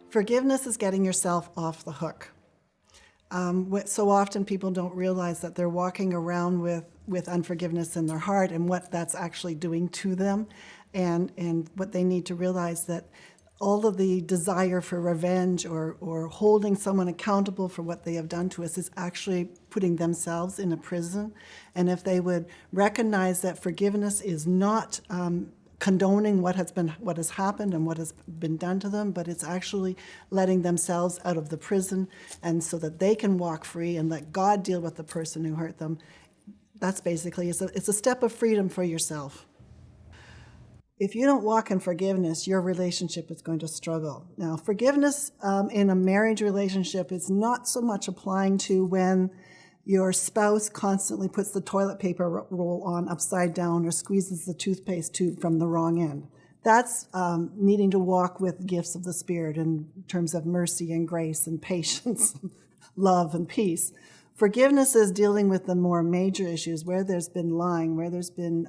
Forgiveness is getting yourself off the hook. So often people don't realize that they're walking around with unforgiveness in their heart and what that's actually doing to them, and what they need to realize that all of the desire for revenge or holding someone accountable for what they have done to us is actually putting themselves in a prison. And if they would recognize that forgiveness is not condoning what has happened and what has been done to them, but it's actually letting themselves out of the prison, and so that they can walk free and let God deal with the person who hurt them. That's basically, it's a step of freedom for yourself. If you don't walk in forgiveness, your relationship is going to struggle. Now, forgiveness in a marriage relationship is not so much applying to when your spouse constantly puts the toilet paper roll on upside down or squeezes the toothpaste tube from the wrong end. That's needing to walk with gifts of the Spirit in terms of mercy and grace and patience, love and peace. Forgiveness is dealing with the more major issues where there's been lying, where there's been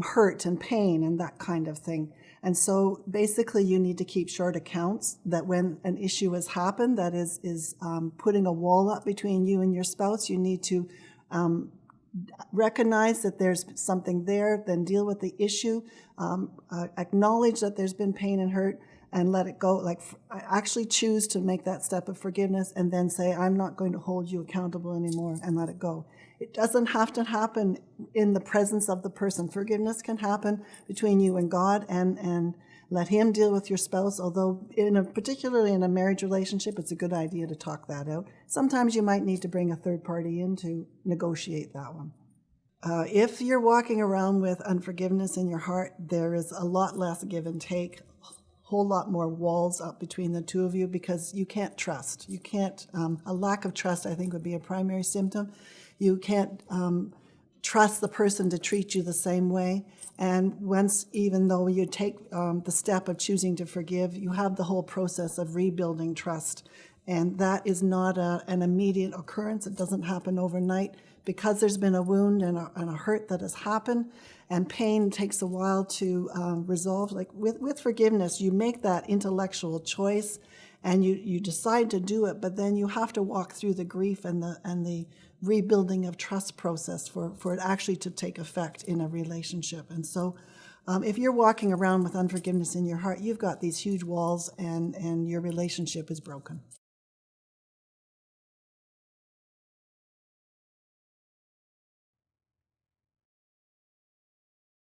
hurt and pain and that kind of thing. And so basically you need to keep short accounts that when an issue has happened that is putting a wall up between you and your spouse, you need to recognize that there's something there, then deal with the issue, acknowledge that there's been pain and hurt, and let it go. Like, actually choose to make that step of forgiveness and then say, I'm not going to hold you accountable anymore, and let it go. It doesn't have to happen in the presence of the person. Forgiveness can happen between you and God, and let Him deal with your spouse, although particularly in a marriage relationship, it's a good idea to talk that out. Sometimes you might need to bring a third party in to negotiate that one. If you're walking around with unforgiveness in your heart, there is a lot less give and take, whole lot more walls up between the two of you, because you can't trust. You can't, a lack of trust, I think, would be a primary symptom. You can't trust the person to treat you the same way. And once, even though you take the step of choosing to forgive, you have the whole process of rebuilding trust. And that is not an immediate occurrence. It doesn't happen overnight, because there's been a wound and a hurt that has happened, and pain takes a while to resolve. Like with forgiveness, you make that intellectual choice and you decide to do it, but then you have to walk through the grief and the rebuilding of trust process for it actually to take effect in a relationship. And so if you're walking around with unforgiveness in your heart, you've got these huge walls, and your relationship is broken.